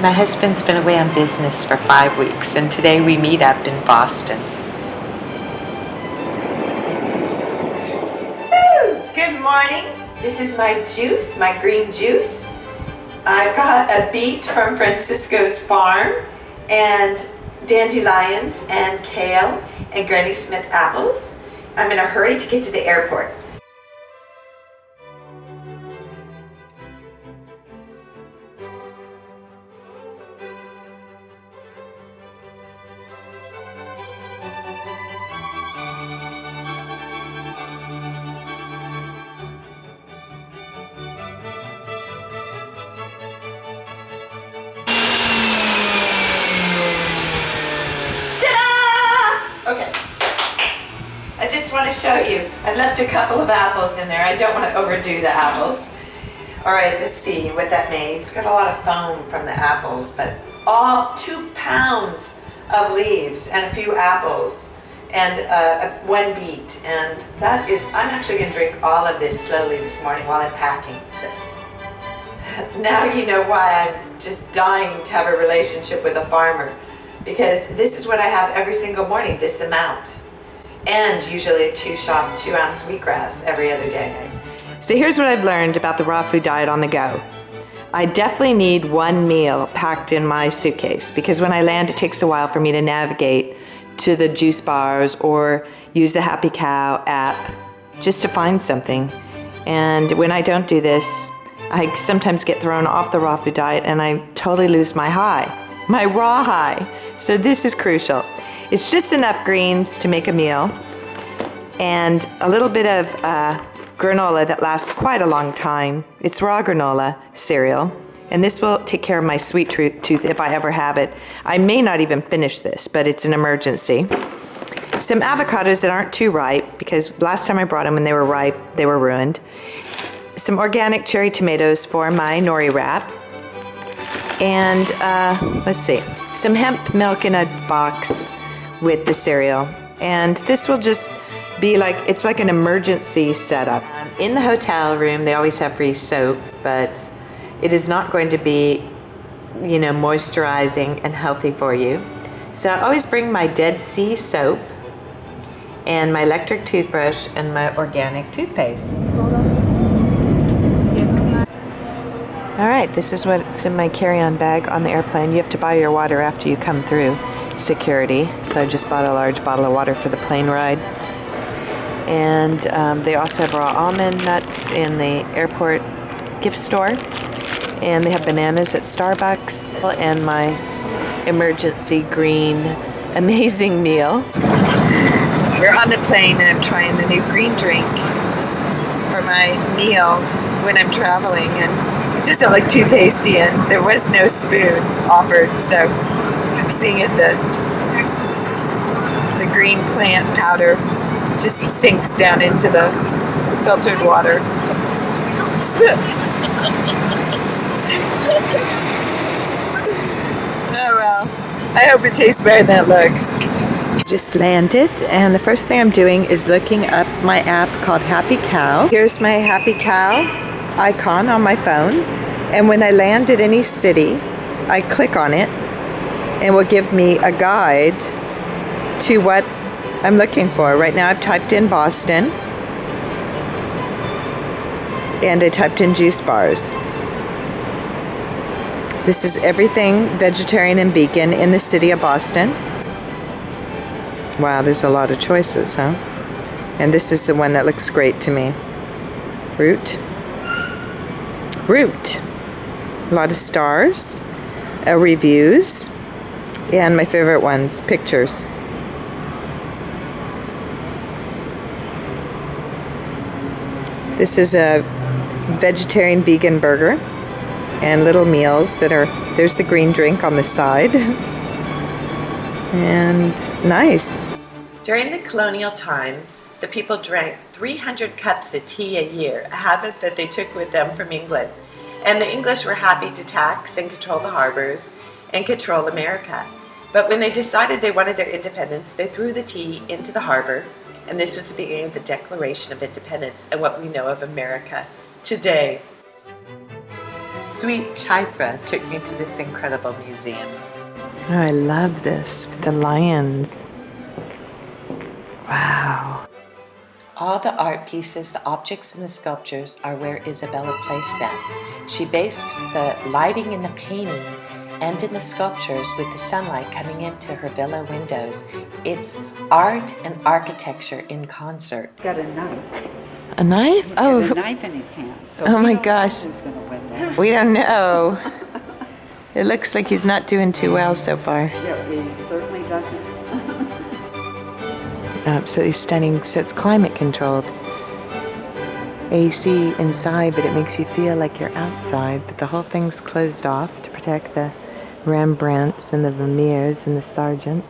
My husband's been away on business for 5 weeks, and today we meet up in Boston. Good morning. This is my juice, my green juice. I've got a beet from Francisco's farm, and dandelions and kale and Granny Smith apples. I'm in a hurry to get to the airport. Okay, I just want to show you. I've left a couple of apples in there. I don't want to overdo the apples. All right, let's see what that made. It's got a lot of foam from the apples, but all 2 pounds of leaves and a few apples and one beet. And that is, I'm actually going to drink all of this slowly this morning while I'm packing this. Now you know why I'm just dying to have a relationship with a farmer. Because this is what I have every single morning, this amount. And usually a 2-ounce wheatgrass every other day. So here's what I've learned about the raw food diet on the go. I definitely need one meal packed in my suitcase, because when I land, it takes a while for me to navigate to the juice bars or use the Happy Cow app just to find something. And when I don't do this, I sometimes get thrown off the raw food diet and I totally lose my high. My raw high. So this is crucial. It's just enough greens to make a meal and a little bit of granola that lasts quite a long time. It's raw granola cereal, and this will take care of my sweet tooth if I ever have it. I may not even finish this, but it's an emergency. Some avocados that aren't too ripe, because last time I brought them when they were ripe, they were ruined. Some organic cherry tomatoes for my nori wrap. And let's see, some hemp milk in a box with the cereal. And this will just be like, it's like an emergency setup. In the hotel room, they always have free soap, but it is not going to be, you know, moisturizing and healthy for you. So I always bring my Dead Sea soap and my electric toothbrush and my organic toothpaste. All right, this is what's in my carry-on bag on the airplane. You have to buy your water after you come through security. So I just bought a large bottle of water for the plane ride. And they also have raw almond nuts in the airport gift store. And they have bananas at Starbucks. And my emergency green amazing meal. We're on the plane and I'm trying the new green drink for my meal when I'm traveling. And it doesn't look too tasty, and there was no spoon offered, so I'm seeing if the green plant powder just sinks down into the filtered water. Oh well, I hope it tastes better than it looks. Just landed, and the first thing I'm doing is looking up my app called Happy Cow. Here's my Happy Cow icon on my phone, and when I land at any city, I click on it and it will give me a guide to what I'm looking for. Right now I've typed in Boston and I typed in juice bars. This is everything vegetarian and vegan in the city of Boston. Wow, there's a lot of choices, huh? And this is the one that looks great to me. Root. A lot of stars, reviews, and my favorite ones, pictures. This is a vegetarian vegan burger and little meals that are, there's the green drink on the side. And nice. During the colonial times, the people drank 300 cups of tea a year, a habit that they took with them from England. And the English were happy to tax and control the harbors and control America. But when they decided they wanted their independence, they threw the tea into the harbor, and this was the beginning of the Declaration of Independence and what we know of America today. Sweet Chaitra took me to this incredible museum. Oh, I love this with the lions. Wow. All the art pieces, the objects, and the sculptures are where Isabella placed them. She based the lighting in the painting and in the sculptures with the sunlight coming into her villa windows. It's art and architecture in concert. Got a knife. A knife? He's Oh. got a knife in his hand. So Oh we my don't know gosh. who's gonna win this. We don't know. It looks like he's not doing too well so far. Yeah, he certainly doesn't. Absolutely stunning. So it's climate controlled. AC inside, but it makes you feel like you're outside. But the whole thing's closed off to protect the Rembrandts and the Vermeers and the Sargent.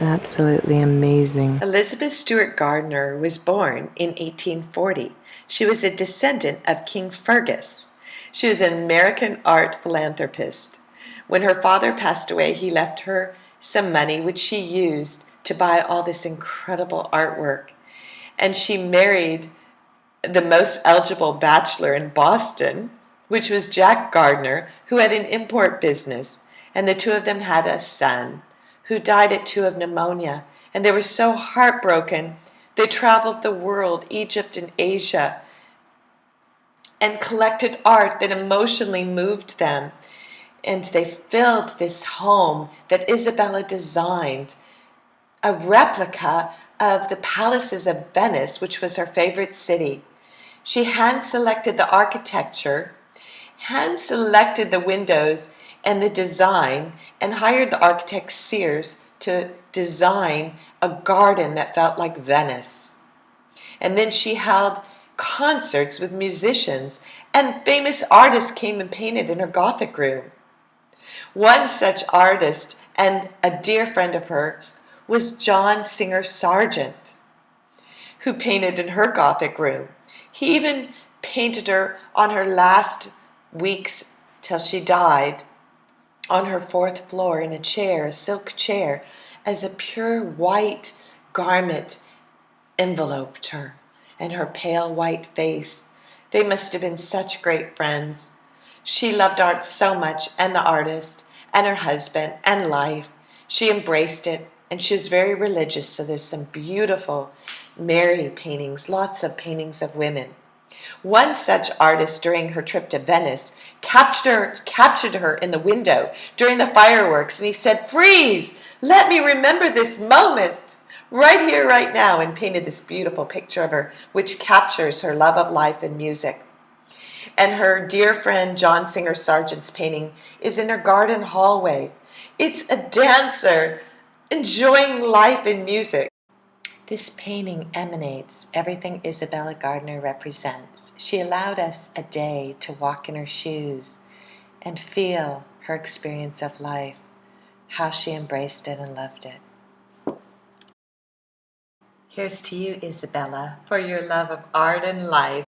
Absolutely amazing. Elizabeth Stewart Gardner was born in 1840. She was a descendant of King Fergus. She was an American art philanthropist. When her father passed away, he left her some money, which she used to buy all this incredible artwork. And she married the most eligible bachelor in Boston, which was Jack Gardner, who had an import business. And the two of them had a son who died at 2 of pneumonia. And they were so heartbroken, they traveled the world, Egypt and Asia, and collected art that emotionally moved them. And they filled this home that Isabella designed, a replica of the palaces of Venice, which was her favorite city. She hand-selected the architecture, hand-selected the windows and the design, and hired the architect Sears to design a garden that felt like Venice. And then she held concerts with musicians, and famous artists came and painted in her Gothic room. One such artist, and a dear friend of hers, was John Singer Sargent, who painted in her Gothic room. He even painted her on her last weeks till she died, on her 4th floor in a chair, a silk chair, as a pure white garment enveloped her and her pale white face. They must have been such great friends. She loved art so much, and the artist, and her husband, and life. She embraced it, and she was very religious, so there's some beautiful Mary paintings, lots of paintings of women. One such artist during her trip to Venice captured her in the window during the fireworks, and he said, "Freeze! Let me remember this moment right here, right now," and painted this beautiful picture of her, which captures her love of life and music. And her dear friend John Singer Sargent's painting is in her garden hallway. It's a dancer enjoying life and music. This painting emanates everything Isabella Gardner represents. She allowed us a day to walk in her shoes and feel her experience of life, how she embraced it and loved it. Here's to you, Isabella, for your love of art and life.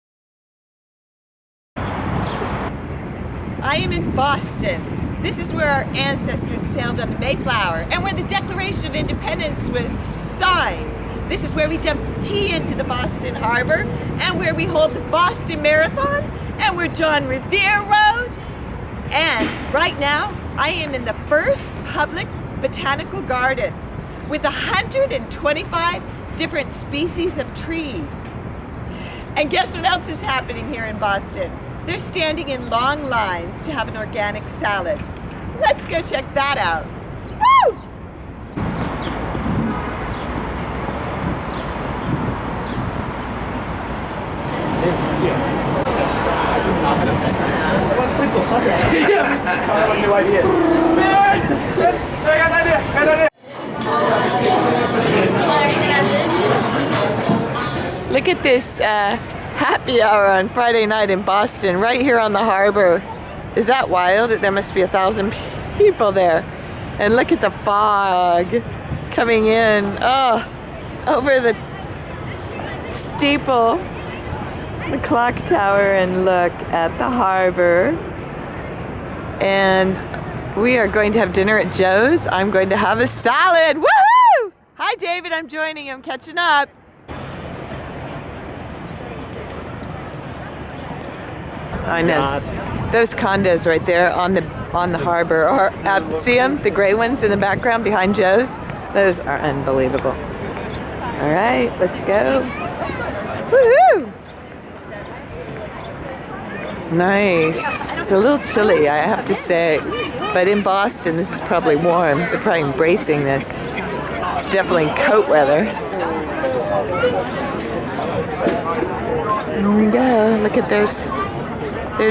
I am in Boston. This is where our ancestors sailed on the Mayflower and where the Declaration of Independence was signed. This is where we dumped tea into the Boston Harbor, and where we hold the Boston Marathon, and where John Revere rode. And right now, I am in the first public botanical garden with 125 different species of trees. And guess what else is happening here in Boston? They're standing in long lines to have an organic salad. Let's go check that out. Woo! Look at this happy hour on Friday night in Boston, right here on the harbor. Is that wild? There must be 1,000 people there. And look at the fog coming in. Oh, over the steeple, the clock tower, and look at the harbor. And we are going to have dinner at Joe's. I'm going to have a salad. Woohoo! Hi, David. I'm joining. I'm catching up. I know. Those condos right there on the harbor are see them, the gray ones in the background behind Joe's. Those are unbelievable. All right, let's go. Woohoo! Nice. It's a little chilly, I have to say, but in Boston this is probably warm. They're probably embracing this. It's definitely coat weather. There we go. Look at there's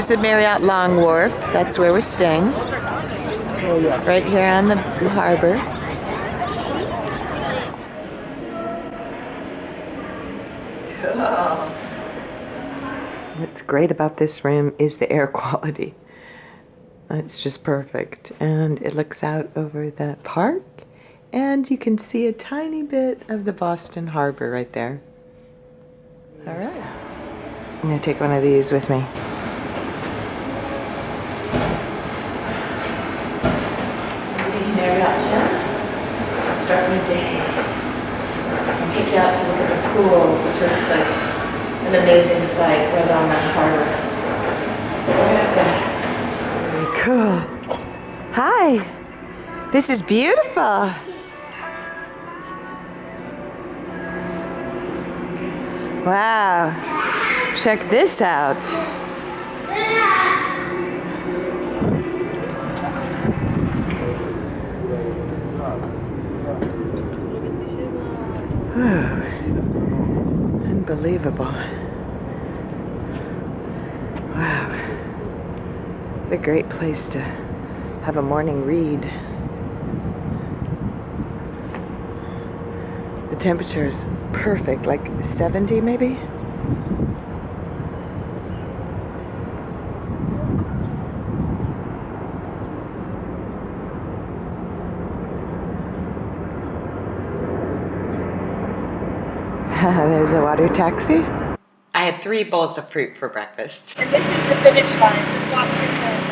the Marriott Long Wharf. That's where we're staying. Right here on the harbor. What's great about this room is the air quality. It's just perfect. And it looks out over the park. And you can see a tiny bit of the Boston Harbor right there. All right. I'm going to take one of these with me. Marriott Gym. Start my day. I'll take you out to look at the pool, which looks like an amazing sight right on the harbor. Very cool. Hi. This is beautiful. Wow. Check this out. Unbelievable. Wow. What a great place to have a morning read. The temperature is perfect, like 70 maybe? There's a water taxi. I had 3 bowls of fruit for breakfast. And this is the finish line, Boston Harbor.